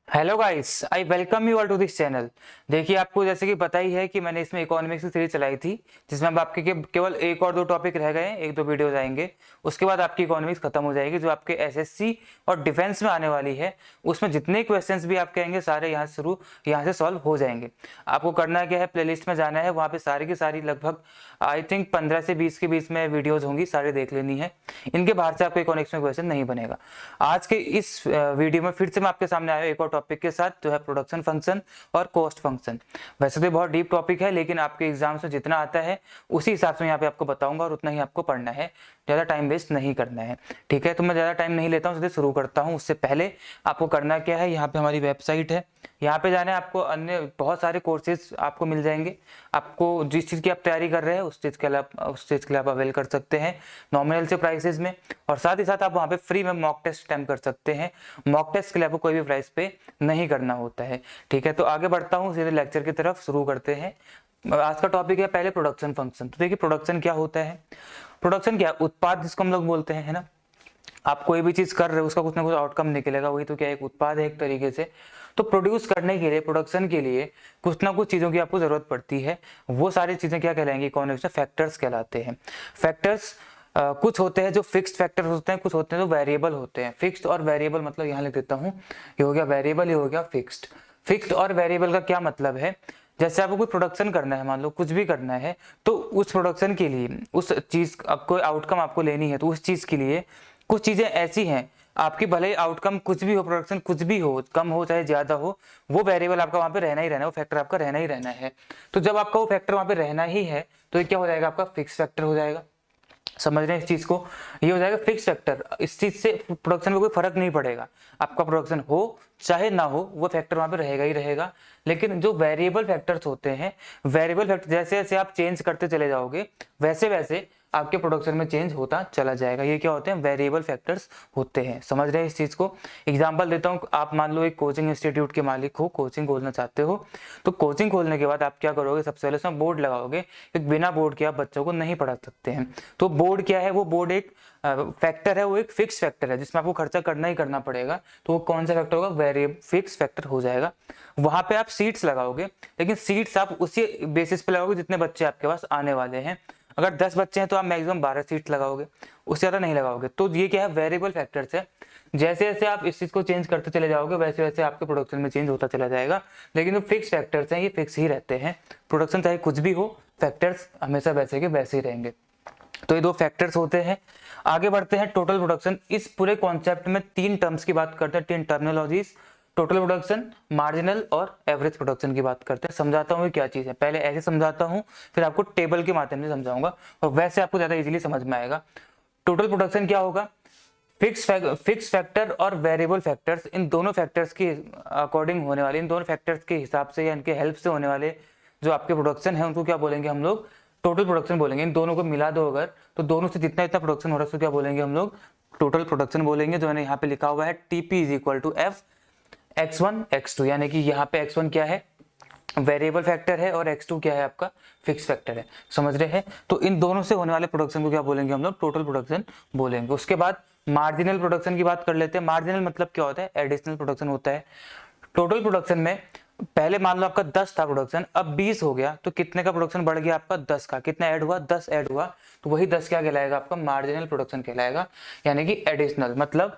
Hello guys, I welcome you all to this channel. देखिए, आपको जैसे कि पता ही है कि मैंने इसमें इकोनॉमिक्स की सीरीज चलाई थी, जिसमें अब आपके केवल एक और दो टॉपिक रह गए हैं, एक दो वीडियोज आएंगे। उसके बाद आपकी इकोनॉमिक्स खत्म हो जाएगी। जो आपके एसएससी और डिफेंस में आने वाली है, उसमें जितने क्वेश्चंस भी आप कहेंगे सारे यहाँ से सॉल्व हो जाएंगे। आपको करना क्या है, प्लेलिस्ट में जाना है, वहाँ पे सारी की सारी लगभग आई थिंक 15 से 20 के बीच में वीडियोज होंगी, सारी देख लेनी है। इनके बाहर से आपको इकोनॉमिक्स में क्वेश्चन नहीं बनेगा। आज के इस वीडियो में फिर से मैं आपके सामने आया हूं एक और टॉपिक के साथ, जो है प्रोडक्शन फंक्शन और कॉस्ट फंक्शन। वैसे तो बहुत डीप टॉपिक है, लेकिन आपके एग्जाम से जितना आता है उसी हिसाब से यहाँ पे आपको बताऊंगा और उतना ही आपको पढ़ना है। ज़्यादा टाइम वेस्ट नहीं करना है, ठीक है। तो मैं ज़्यादा टाइम नहीं लेता हूँ, सीधे शुरू करता हूँ। उससे पहले आपको करना क्या है, यहाँ पे हमारी वेबसाइट है, यहाँ पे जाना है। आपको अन्य बहुत सारे कोर्सेज आपको मिल जाएंगे। आपको जिस चीज़ की आप तैयारी कर रहे हैं उस चीज़ के लिए आप अवेल कर सकते हैं नॉमिनल से प्राइसेस में। और साथ ही साथ आप वहाँ पे फ्री में मॉक टेस्ट अटेम्प्ट कर सकते हैं। मॉक टेस्ट के लिए आपको कोई भी प्राइस पे नहीं करना होता है, ठीक है। तो आगे बढ़ता हूँ, सीधे लेक्चर की तरफ शुरू करते हैं। आज का टॉपिक है पहले प्रोडक्शन फंक्शन। तो देखिए, प्रोडक्शन क्या होता है। प्रोडक्शन क्या, उत्पाद जिसको हम लोग बोलते हैं, है ना। आप कोई भी चीज कर रहे हो, उसका कुछ ना कुछ आउटकम निकलेगा, वही तो क्या एक उत्पाद है एक तरीके से। तो प्रोड्यूस करने के लिए, प्रोडक्शन के लिए कुछ ना कुछ चीजों की आपको जरूरत पड़ती है। वो सारी चीजें क्या कहलाएंगी इकोनॉमिक्स में, फैक्टर्स कहलाते हैं। फैक्टर्स कुछ होते हैं जो फिक्स्ड फैक्टर होते हैं, कुछ होते हैं जो वेरिएबल होते हैं। फिक्स्ड और वेरिएबल मतलब यहाँ लिख देता हूँ, ये हो गया वेरिएबल, ये हो गया फिक्स्ड। फिक्स्ड और वेरिएबल का क्या मतलब है, जैसे आपको कोई प्रोडक्शन करना है, मान लो कुछ भी करना है, तो उस प्रोडक्शन के लिए, उस चीज कोई आउटकम आपको लेनी है, तो उस चीज के लिए कुछ चीजें ऐसी हैं आपकी, भले ही आउटकम कुछ भी हो, प्रोडक्शन कुछ भी हो, कम हो चाहे ज्यादा हो, वो वेरिएबल आपका वहां पे रहना ही रहना है, वो फैक्टर आपका रहना ही रहना है। तो जब आपका वो फैक्टर वहां पे रहना ही है, तो ये क्या हो जाएगा, आपका फिक्स फैक्टर हो जाएगा। समझ रहे हैं इस चीज को, ये हो जाएगा फिक्स फैक्टर। इस चीज से प्रोडक्शन में कोई फर्क नहीं पड़ेगा, आपका प्रोडक्शन हो चाहे ना हो, वो फैक्टर वहां पे रहेगा ही रहेगा। लेकिन जो वेरिएबल फैक्टर्स होते हैं, वेरिएबल फैक्टर जैसे जैसे आप चेंज करते चले जाओगे, वैसे वैसे आपके प्रोडक्शन में चेंज होता चला जाएगा। ये क्या होते हैं, वेरिएबल फैक्टर्स होते हैं। समझ रहे हैं इस चीज को। एग्जांपल देता हूँ, आप मान लो एक कोचिंग इंस्टीट्यूट के मालिक हो, कोचिंग खोलना चाहते हो। तो कोचिंग खोलने के बाद आप क्या करोगे, सबसे पहले उसमें बोर्ड लगाओगे, क्योंकि बिना बोर्ड के आप बच्चों को नहीं पढ़ा सकते हैं। तो बोर्ड क्या है, वो बोर्ड एक फैक्टर है, वो एक फिक्स फैक्टर है जिसमें आपको खर्चा करना ही करना पड़ेगा। तो वो कौन सा फैक्टर होगा, वेरिएबल फिक्स फैक्टर हो जाएगा। वहां पे आप सीट्स लगाओगे, लेकिन सीट्स आप उसी बेसिस पे लगाओगे जितने बच्चे आपके पास आने वाले हैं। अगर 10 बच्चे हैं तो आप मैक्सिमम 12 सीट लगाओगे, उससे ज्यादा नहीं लगाओगे। तो ये क्या है, वेरिएबल फैक्टर्स है। जैसे जैसे आप इस चीज को चेंज करते चले जाओगे, वैसे वैसे आपके प्रोडक्शन में चेंज होता चला जाएगा। लेकिन जो फिक्स फैक्टर्स हैं, ये फिक्स ही रहते हैं। प्रोडक्शन चाहे कुछ भी हो, फैक्टर्स हमेशा वैसे के वैसे ही रहेंगे। तो ये दो फैक्टर्स होते हैं। आगे बढ़ते हैं, टोटल प्रोडक्शन। इस पूरे कॉन्सेप्ट में 3 टर्म्स की बात करते हैं, 3 टर्मिनोलॉजीज। टोटल प्रोडक्शन, मार्जिनल और एवरेज प्रोडक्शन की बात करते हैं। समझाता हूँ क्या चीज है, पहले ऐसे समझाता हूँ, फिर आपको टेबल के माध्यम से समझाऊंगा, और वैसे आपको ज्यादा इजीली समझ में आएगा। टोटल प्रोडक्शन क्या होगा, फिक्स फैक्टर और वेरिएबल फैक्टर्स, इन दोनों फैक्टर्स के अकॉर्डिंग होने वाले, इन दोनों फैक्टर्स के हिसाब से या इनके हेल्प से होने वाले जो आपके प्रोडक्शन है, उनको क्या बोलेंगे हम लोग, टोटल प्रोडक्शन बोलेंगे। इन दोनों को मिला दो अगर, तो दोनों से जितना जितना प्रोडक्शन हो रहा है उसको क्या बोलेंगे हम लोग, टोटल प्रोडक्शन बोलेंगे। जो मैंने यहाँ पे लिखा हुआ है, TP is equal to F x1 x2, यानी कि यहाँ पे x1 क्या है, वेरिएबल फैक्टर है, और x2 क्या है, आपका फिक्स फैक्टर है। समझ रहे हैं। तो इन दोनों से होने वाले प्रोडक्शन को क्या बोलेंगे हम लोग, टोटल प्रोडक्शन बोलेंगे। उसके बाद मार्जिनल प्रोडक्शन की बात कर लेते हैं। मार्जिनल मतलब क्या होता है, एडिशनल प्रोडक्शन होता है। टोटल प्रोडक्शन में पहले मान लो आपका 10 था प्रोडक्शन, अब 20 हो गया, तो कितने का प्रोडक्शन बढ़ गया आपका, 10 का। कितना ऐड हुआ, 10 ऐड हुआ, तो वही 10 क्या कहलाएगा, आपका मार्जिनल प्रोडक्शन कहलाएगा, यानी कि एडिशनल। मतलब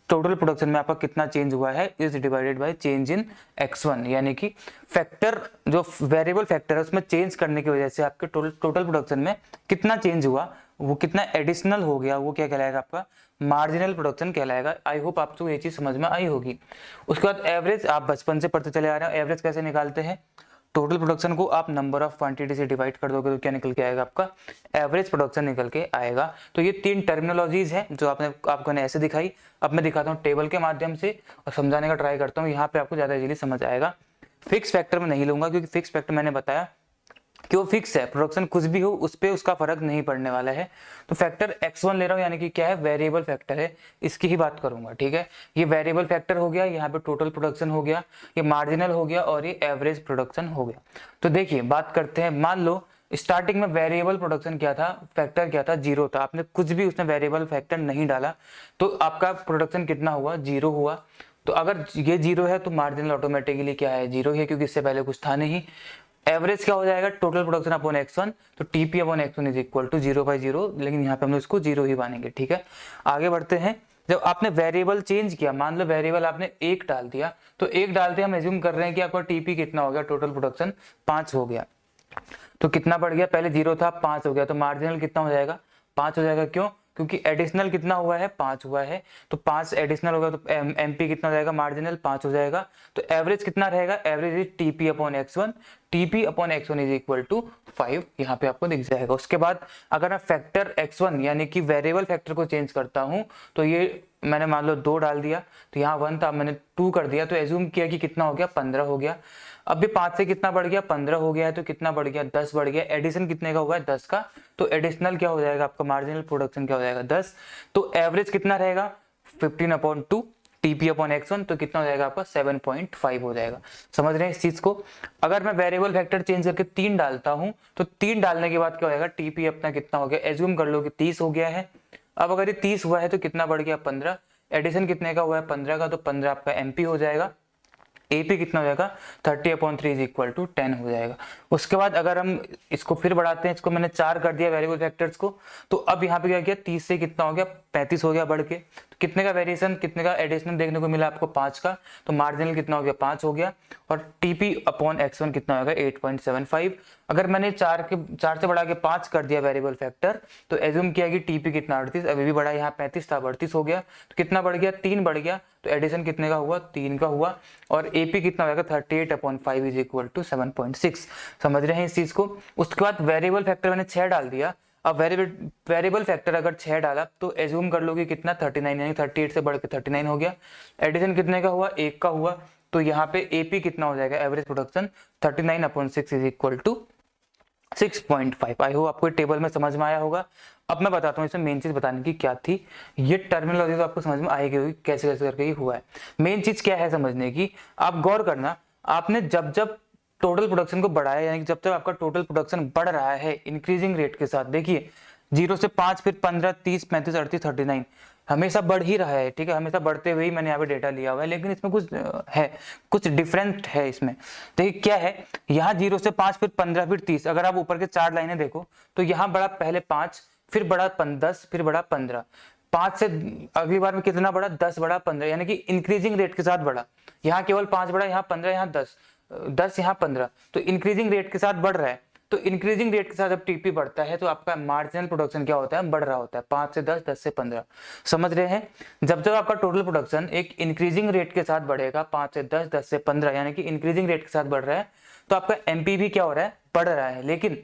टोटल प्रोडक्शन में आपका कितना चेंज हुआ है, is divided by change in x1, यानी कि फैक्टर, जो वेरिएबल फैक्टर है उसमें चेंज करने की वजह से आपके टोटल प्रोडक्शन में कितना चेंज हुआ, वो कितना एडिशनल हो गया, वो क्या कहलाएगा, आपका मार्जिनल प्रोडक्शन कहलाएगा। आई होप आपको ये चीज समझ में आई होगी। उसके बाद एवरेज, आप बचपन से पढ़ते चले आ रहे हो, एवरेज कैसे निकालते हैं, टोटल प्रोडक्शन को आप नंबर ऑफ क्वांटिटी से डिवाइड कर दोगे तो क्या निकल के आएगा, आपका एवरेज प्रोडक्शन निकल के आएगा। तो ये 3 टर्मिनोलॉजीज हैं जो आपको ऐसे दिखाई। अब मैं दिखाता हूँ टेबल के माध्यम से और समझाने का ट्राई करता हूँ, यहाँ पे आपको ज्यादा इजीली समझ आएगा। फिक्स फैक्टर में नहीं लूंगा, क्योंकि फिक्स फैक्टर मैंने बताया कि वो फिक्स है, प्रोडक्शन कुछ भी हो उस पे उसका फर्क नहीं पड़ने वाला है। तो फैक्टर x1 ले रहा हूँ, यानी कि क्या है, वेरिएबल फैक्टर है, इसकी ही बात करूंगा, ठीक है। ये वेरिएबल फैक्टर हो गया, यहाँ पे टोटल प्रोडक्शन हो गया, ये मार्जिनल हो गया, और ये एवरेज प्रोडक्शन हो गया। तो देखिए बात करते हैं, मान लो स्टार्टिंग में वेरिएबल प्रोडक्शन क्या था, फैक्टर क्या था, 0 था। आपने कुछ भी उसमें वेरिएबल फैक्टर नहीं डाला, तो आपका प्रोडक्शन कितना हुआ, 0 हुआ। तो अगर ये जीरो है तो मार्जिनल ऑटोमेटिकली क्या है, जीरो है, क्योंकि इससे पहले कुछ था नहीं। एवरेज क्या हो जाएगा, टोटल प्रोडक्शन अपॉन x1, तो TP upon x1 is equal to 0/0, लेकिन यहाँ पे हम लोग इसको जीरो ही मानेंगे। ठीक है, आगे बढ़ते हैं। जब आपने वेरिएबल चेंज किया, मान लो वेरिएबल आपने 1 डाल दिया, तो 1 डालते हम एज्यूम कर रहे हैं कि आपका TP कितना हो गया, टोटल प्रोडक्शन 5 हो गया। तो कितना बढ़ गया, पहले 0 था 5 हो गया, तो मार्जिनल कितना हो जाएगा, 5 हो जाएगा। क्यों, क्योंकि एडिशनल कितना हुआ है, 5 हुआ है, तो 5 एडिशनल होगा, तो MP कितना हो जाएगा, मार्जिनल 5 हो जाएगा। तो एवरेज कितना रहेगा, average is TP upon x1, TP upon x1 is equal to 5, यहाँ पे आपको दिख जाएगा। उसके बाद अगर मैं फैक्टर x1 यानी कि वेरिएबल फैक्टर को चेंज करता हूँ, तो ये मैंने मान लो 2 डाल दिया, तो यहाँ 1 था, मैंने 2 कर दिया, तो एज्यूम किया कि कितना हो गया, 15 हो गया। अब भी 5 से कितना बढ़ गया, 15 हो गया है, तो कितना बढ़ गया, 10 बढ़ गया। एडिशन कितने का हुआ है, 10 का, तो एडिशनल क्या हो जाएगा आपका, मार्जिनल प्रोडक्शन क्या हो जाएगा, 10। तो एवरेज कितना रहेगा, 15/2 TP अपॉन x1, तो कितना हो जाएगा आपका 7.5 हो जाएगा। समझ रहे हैं इस चीज को। अगर मैं वेरिएबल फैक्टर चेंज करके 3 डालता हूं, तो 3 डालने के बाद क्या हो जाएगा, TP अपना कितना हो गया, एज्यूम कर लो कि 30 हो गया है। अब अगर ये 30 हुआ है तो कितना बढ़ गया, 15। एडिशन कितने का हुआ है, 15 का, तो 15 आपका MP हो जाएगा। AP कितना हो जाएगा, 30/3 इज इक्वल टू 10 हो जाएगा। उसके बाद अगर हम इसको फिर बढ़ाते हैं, इसको मैंने 4 कर दिया वेरिएबल फैक्टर्स को, तो अब यहाँ पे क्या किया, 30 से कितना हो गया, 35 हो गया बढ़ के। तो कितने का वेरिएशन, कितने का एडिशनल देखने को मिला आपको, 5 का, तो मार्जिनल कितना हो गया, 5 हो गया। और TP अपॉन x1 कितना होगा, 8.75। अगर मैंने 4 से बढ़ा के 5 कर दिया वेरिएबल फैक्टर, तो एज्यूम किया कि TP कितना 38, अभी भी बढ़ा, यहाँ 35 था 38 हो गया, तो कितना बढ़ गया, 3 बढ़ गया। तो एडिशन कितने का हुआ, 3 का हुआ। और AP कितना होगा, 38/5 इज इक्वल टू 7.6। समझ रहे हैं इस चीज को। उसके बाद वेरिएबल फैक्टर मैंने 6 डाल दिया। अब वेरिएबल फैक्टर अगर 6 डाला, तो एज्यूम कर लो कि कितना, 39, यानी 38 से बढ़ के 39 हो गया। एडिशन कितने का हुआ, 1 का हुआ। तो यहाँ पे AP कितना हो जाएगा, average production 39/6 is equal to 6.5। I hope आपको टेबल में समझ में आया होगा। अब मैं बताता हूँ इसमें मेन चीज बताने की क्या थी। ये टर्मिनोलॉजी तो आपको समझ में आएगी होगी, कैसे कैसे करके ये हुआ है। मेन चीज क्या है समझने की, आप गौर करना, आपने जब जब टोटल प्रोडक्शन को बढ़ाया, यानी जब तक आपका टोटल प्रोडक्शन बढ़ रहा है इंक्रीजिंग रेट के साथ, देखिए 0 से 5, फिर 15, 30, 35, 38, 39, हमेशा बढ़ ही रहा है। ठीक है, हमेशा बढ़ते हुए ही मैंने यहाँ पे डेटा लिया हुआ है, लेकिन इसमें कुछ है, कुछ डिफरेंट है इसमें। देखिए क्या है, यहाँ 0 से 5, फिर 15, फिर 30, अगर आप ऊपर के 4 लाइनें देखो, तो यहाँ बढ़ा पहले 5, फिर बढ़ा 10, फिर बढ़ा 15। 5 से अगली बार में कितना बढ़ा, 10 बढ़ा, 15, यानी कि इंक्रीजिंग रेट के साथ बढ़ा। यहाँ केवल 5 बढ़ा, यहाँ 15, यहाँ 10, यहाँ 15, तो इंक्रीजिंग रेट के साथ बढ़ रहा है। तो इंक्रीजिंग रेट के साथ जब TP बढ़ता है, तो आपका मार्जिनल प्रोडक्शन क्या होता है, बढ़ रहा होता है, 5 से 10, 10 से 15। समझ रहे हैं, जब जब आपका टोटल प्रोडक्शन एक इंक्रीजिंग रेट के साथ बढ़ेगा, 5 से 10, 10 से 15, यानी कि इंक्रीजिंग रेट के साथ बढ़ रहा है, तो आपका MP भी क्या हो रहा है, बढ़ रहा है। लेकिन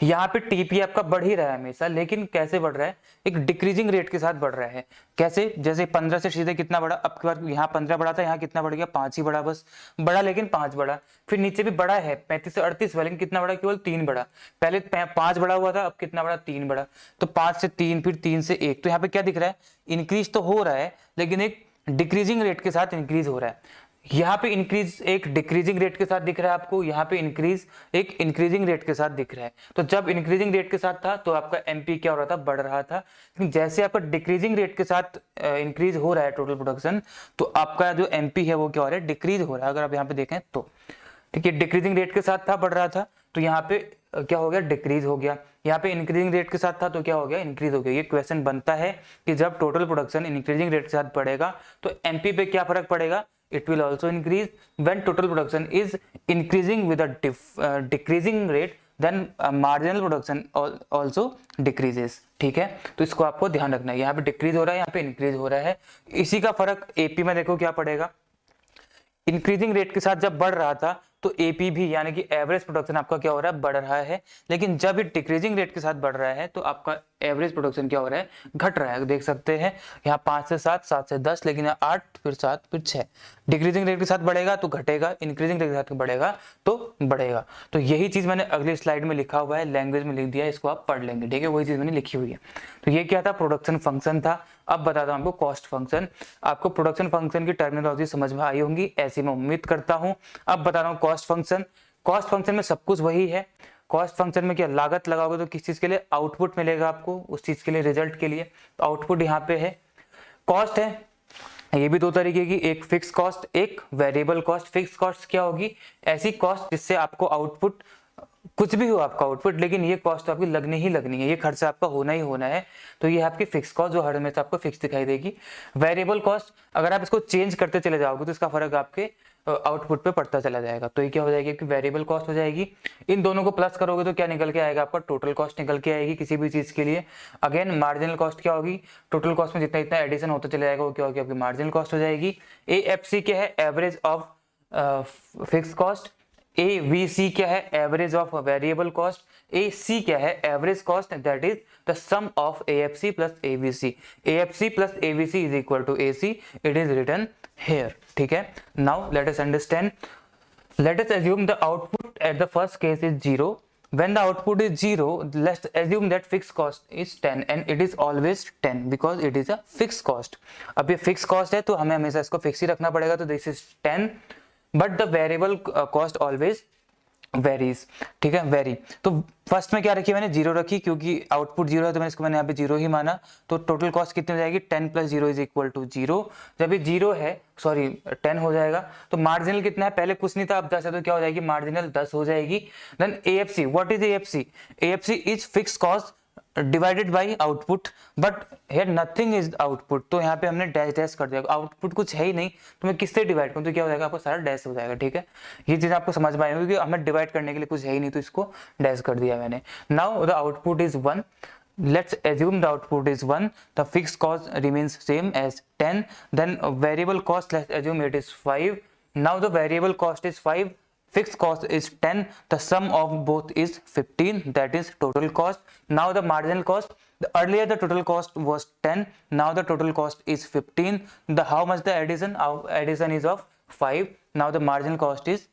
यहाँ पे TP आपका बढ़ ही रहा है हमेशा, लेकिन कैसे बढ़ रहा है, एक डिक्रीजिंग रेट के साथ बढ़ रहा है। कैसे, जैसे 15 से सीधे कितना बढ़ा, अब की बार यहाँ 15 बढ़ा था, यहाँ कितना बढ़ गया, 5 ही बढ़ा, बस बढ़ा, लेकिन 5 बढ़ा। फिर नीचे भी बढ़ा है 35 से 38, लेकिन कितना बढ़ा, केवल 3 बढ़ा। पहले 5 बढ़ा हुआ था, अब कितना बढ़ा, 3 बढ़ा। तो 5 से 3, फिर 3 से 1, तो यहाँ पे क्या दिख रहा है, इंक्रीज तो हो रहा है, लेकिन एक डिक्रीजिंग रेट के साथ इंक्रीज हो रहा है। यहाँ पे इंक्रीज एक डिक्रीजिंग रेट के साथ दिख रहा है आपको, यहाँ पे इंक्रीज एक इंक्रीजिंग रेट के साथ दिख रहा है। तो जब इंक्रीजिंग रेट के साथ था, तो आपका MP क्या हो रहा था, बढ़ रहा था। लेकिन जैसे आपका डिक्रीजिंग रेट के साथ इंक्रीज हो रहा है टोटल प्रोडक्शन, तो आपका जो MP है वो क्या हो रहा है, डिक्रीज हो रहा है। अगर आप यहाँ पे देखें तो ठीक है, डिक्रीजिंग रेट के साथ था, बढ़ रहा था, तो यहाँ पे क्या हो गया, डिक्रीज हो गया। यहाँ पे इंक्रीजिंग रेट के साथ था, तो क्या हो गया, इंक्रीज हो गया। ये क्वेश्चन बनता है कि जब टोटल प्रोडक्शन इंक्रीजिंग रेट के साथ बढ़ेगा, तो MP पे क्या फर्क पड़ेगा, it will also increase when total production is increasing with a decreasing rate, then marginal production also decreases। ठीक है, तो इसको आपको ध्यान रखना है, यहाँ पे डिक्रीज हो रहा है, यहाँ पे इंक्रीज हो रहा है। इसी का फर्क AP में देखो क्या पड़ेगा, इंक्रीजिंग रेट के साथ जब बढ़ रहा था, तो AP भी यानी कि एवरेज प्रोडक्शन आपका क्या हो रहा है, बढ़ रहा है। लेकिन जब ये डिक्रीजिंग रेट के साथ बढ़ रहा है, तो आपका एवरेज प्रोडक्शन क्या हो रहा है, घट रहा है। देख सकते हैं यहाँ 5 से 7, 7 से 10, लेकिन 8, फिर 7, फिर 6। डिक्रीजिंग रेट के साथ बढ़ेगा तो घटेगा, इंक्रीजिंग रेट के साथ बढ़ेगा तो बढ़ेगा। तो यही चीज मैंने अगली स्लाइड में लिखा हुआ है, लैंग्वेज में लिख दिया है, इसको आप पढ़ लेंगे। ठीक है, वही चीज मैंने लिखी हुई है। तो ये क्या था, प्रोडक्शन फंक्शन था। अब बताता हूँ आपको कॉस्ट फंक्शन। आपको प्रोडक्शन फंक्शन की टर्मिनोलॉजी समझ में आई होंगी, ऐसी मैं उम्मीद करता हूँ। अब बता रहा हूँ कॉस्ट फंक्शन। कॉस्ट फंक्शन में सब कुछ वही है। कॉस्ट फंक्शन में क्या, लागत लगाओगे तो किस चीज के लिए, आउटपुट मिलेगा आपको, उस चीज के लिए, रिजल्ट के लिए। तो आउटपुट यहाँ पे है, कॉस्ट है, ये भी दो तरीके की, एक फिक्स कॉस्ट, एक वेरिएबल कॉस्ट। फिक्स कॉस्ट क्या होगी? ऐसी कॉस्ट जिससे आपको आउटपुट, कुछ भी हो आपका आउटपुट, लेकिन ये कॉस्ट आपकी लगनी ही लगनी है, ये खर्चा आपका होना ही होना है, तो ये आपकी फिक्स कॉस्ट जो हर हमेशा आपको फिक्स दिखाई देगी। वेरिएबल कॉस्ट, अगर आप इसको चेंज करते चले जाओगे तो इसका फर्क आपके आउटपुट पे पड़ता चला जाएगा, तो ये क्या हो जाएगी कि वेरिएबल कॉस्ट हो जाएगी। इन दोनों को प्लस करोगे तो क्या निकल के आएगा? आपका टोटल कॉस्ट निकल के आएगी किसी भी चीज के लिए। अगेन मार्जिनल कॉस्ट क्या होगी? टोटल कॉस्ट में जितना इतना एडिशन होता चला जाएगा वो क्या होगी? आपकी मार्जिनल कॉस्ट हो जाएगी। AFC क्या है? Average of fix cost. AVC क्या है? Average of variable cost. AC क्या है? Average cost, that is the sum of AFC plus AVC। AFC plus AVC is equal to AC, it is written here, ठीक है। Now let us understand, let us assume the output at the first case is 0. When the output is 0, let's assume that fixed cost is 10 and it is always 10 because it is a fixed cost. अब ये fixed cost है तो हमें हमेशा इसको fix ही रखना पड़ेगा, तो this is 10 but the variable cost always varies, ठीक है, वेरी। तो फर्स्ट में क्या रखी मैंने? 0 रखी, क्योंकि आउटपुट 0 है तो मैंने इसको मैंने यहाँ पे 0 ही माना। तो टोटल कॉस्ट कितनी हो जाएगी? 10 प्लस 0 इज इक्वल टू 0। जब ये 0 है, सॉरी 10 हो जाएगा, तो मार्जिनल कितना है? पहले कुछ नहीं था, अब 10 है, तो क्या हो जाएगी? मार्जिनल 10 हो जाएगी। Then AFC, what is AFC? AFC is fix cost divided by output, but here nothing is output, तो यहाँ पे हमने डैश डैश कर दिया, आउटपुट कुछ है ही नहीं, तो मैं किससे डिवाइड करूँ? तो क्या हो जाएगा? आपको सारा डैश हो जाएगा, ठीक है। ये चीज आपको समझ में आई होगी कि हमें डिवाइड करने के लिए कुछ है ही नहीं, तो इसको डैश कर दिया मैंने। Now the output is 1, let's assume the output is 1, the fixed cost remains same as 10, then variable cost, let's assume it is 5. Now the variable cost is 5, fixed cost is 10, the sum of both is 15, that is total cost. Now the marginal cost, earlier the total cost was 10, now the total cost is 15. The how much the addition? Addition is of 5. Now the marginal cost is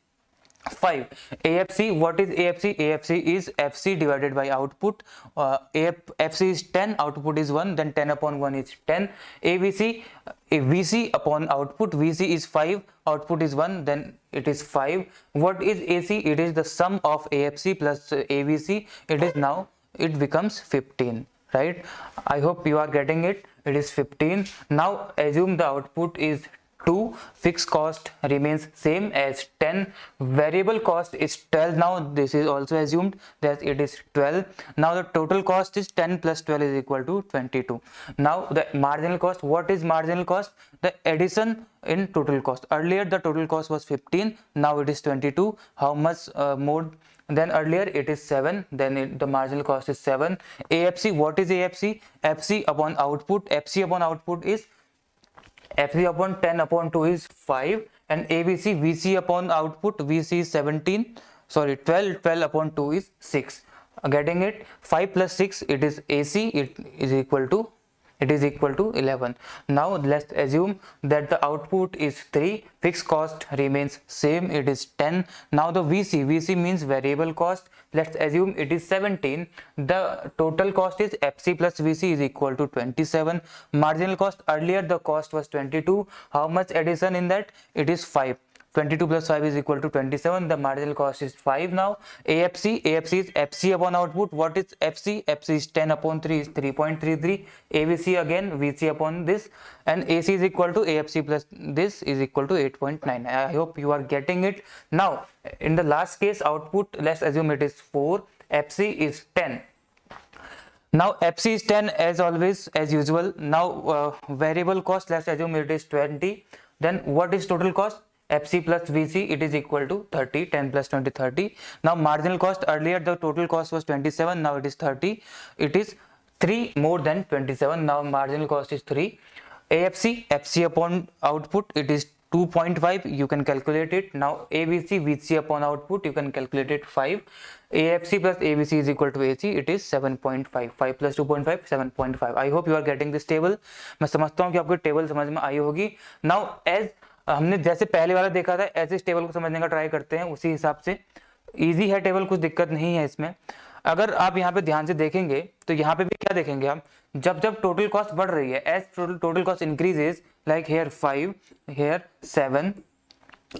5. AFC, what is AFC? AFC is FC divided by output. FC is 10, output is 1, then 10 upon 1 is 10. AVC, VC upon output, VC is 5, output is 1, then it is 5. What is AC? It is the sum of AFC plus AVC. It is now, it becomes 15, right? I hope you are getting it. It is 15. Now assume the output is 2, fixed cost remains same as 10, variable cost is 12. Now this is also assumed that it is 12. Now the total cost is 10 plus 12 is equal to 22. Now the marginal cost, what is marginal cost? The addition in total cost. Earlier the total cost was 15, now it is 22. How much more? Then earlier it is 7, then the marginal cost is 7. AFC, what is AFC? FC upon output, FC upon output is FC upon 10 upon 2 is 5, and AVC, VC upon output, VC is 17, sorry 12, 12 upon 2 is 6. Getting it? 5 plus 6, it is AC, it is equal to 11. Now let's assume that the output is 3, fixed cost remains same, it is 10. Now the VC means variable cost, let's assume it is 17. The total cost is FC plus VC is equal to 27. Marginal cost, earlier the cost was 22, how much addition in that? It is 5. 22 plus 5 is equal to 27. The marginal cost is 5 now. AFC is FC upon output. What is FC? FC is 10 upon 3 is 3.33. AVC again VC upon this, and AC is equal to AFC plus this is equal to 8.9. I hope you are getting it. Now in the last case output, let's assume it is 4, FC is 10. Now FC is 10 as always, as usual. Now variable cost, let's assume it is 20. Then what is total cost? FC plus VC, it is equal to 30, 10 plus 20, 30. Now marginal cost, earlier the total cost was 27, now it is 30. It is 3 more than 27, now marginal cost is 3. AFC, FC upon output, it is 2.5, you can calculate it. Now AVC, VC upon output, you can calculate it 5. AFC plus AVC is equal to AC, it is 7.5. 5 plus 2.5, 7.5. I hope you are getting this table. मैं समझता हूँ कि आपको table समझ में आई होगी. Now as हमने जैसे पहले वाला देखा था, ऐसे इस टेबल को समझने का ट्राई करते हैं उसी हिसाब से। इजी है टेबल, कुछ दिक्कत नहीं है इसमें। अगर आप यहाँ पे ध्यान से देखेंगे तो यहाँ पे भी क्या देखेंगे हम, जब जब टोटल कॉस्ट बढ़ रही है, as total cost increases, like here 5, here 7,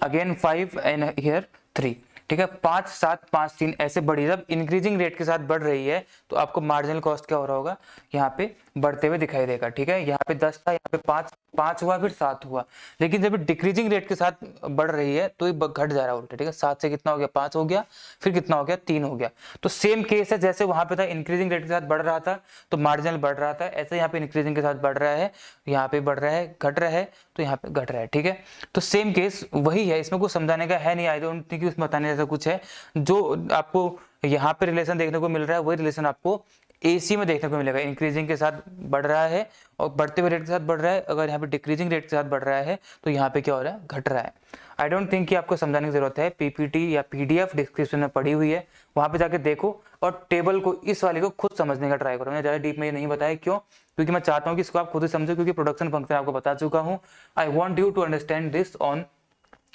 again 5 and here 3, ठीक है, 5 7 5 3 ऐसे बढ़ी, जब इंक्रीजिंग रेट के साथ बढ़ रही है तो आपको मार्जिनल कॉस्ट क्या हो रहा होगा, यहाँ पे बढ़ते हुए दिखाई देगा, ठीक है। यहाँ पे 10 था, यहाँ पे 5, 5 हुआ, फिर 7 हुआ, लेकिन जब डिक्रीजिंग रेट के साथ बढ़ रही है तो ये घट जा रहा है उल्टा, ठीक है। 7 से कितना हो गया, 5 हो गया, फिर कितना हो गया, 3 हो गया। तो सेम केस है, जैसे वहां पे था इंक्रीजिंग रेट के साथ बढ़ रहा था तो मार्जिनल बढ़ रहा था, ऐसे यहाँ पे इंक्रीजिंग के साथ बढ़ रहा है, यहाँ पे बढ़ रहा है, घट रहा है, तो यहाँ पे घट रहा है, ठीक है। तो सेम केस वही है, इसमें कुछ समझाने का है नहीं, आई डोंट थिंक उसमें बताने जैसा कुछ है। जो आपको यहाँ पे रिलेशन देखने को मिल रहा है वही रिलेशन आपको एसी में देखने को मिलेगा, इंक्रीजिंग के साथ बढ़ रहा है और बढ़ते हुए रेट के साथ बढ़ रहा है। अगर यहाँ पे डिक्रीजिंग रेट के साथ बढ़ रहा है तो यहाँ पे क्या हो रहा है, घट रहा है। आई डोंट थिंक कि आपको समझाने की जरूरत है, पीपीटी या पीडीएफ डिस्क्रिप्शन में पड़ी हुई है, वहां पे जाके देखो और टेबल को, इस वाले को खुद समझने का ट्राई करो। मैंने ज़्यादा डीप में ये नहीं बताया, क्यों? क्योंकि मैं चाहता हूँ कि इसको आप खुद ही समझो, क्योंकि प्रोडक्शन फंक्शन आपको बता चुका हूँ। I want you to understand this on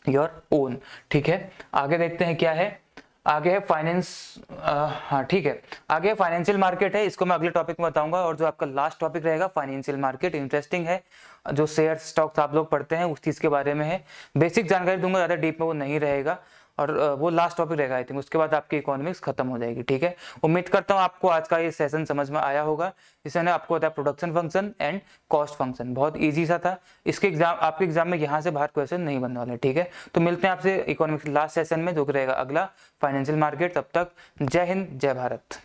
your own, ठीक है। आगे देखते हैं क्या है, आगे है फाइनेंस, हाँ ठीक है, आगे फाइनेंशियल मार्केट है, इसको मैं अगले टॉपिक में बताऊंगा। और जो आपका लास्ट टॉपिक रहेगा फाइनेंशियल मार्केट, इंटरेस्टिंग है, जो शेयर स्टॉक्स आप लोग पढ़ते हैं उस चीज़ के बारे में है, बेसिक जानकारी दूंगा, ज़्यादा डीप में वो नहीं रहेगा, और वो लास्ट टॉपिक रहेगा आई थिंक। उसके बाद आपकी इकोनॉमिक्स खत्म हो जाएगी, ठीक है। उम्मीद करता हूँ आपको आज का ये सेशन समझ में आया होगा। इसमें मैंने आपको बताया production function and cost function, बहुत ईजी सा था। इसके एग्जाम, आपके एग्जाम में यहाँ से बाहर क्वेश्चन नहीं बनने वाले, ठीक है। तो मिलते हैं आपसे इकोनॉमिक्स लास्ट सेशन में, जो रहेगा अगला फाइनेंशियल मार्केट। तब तक जय हिंद, जय भारत।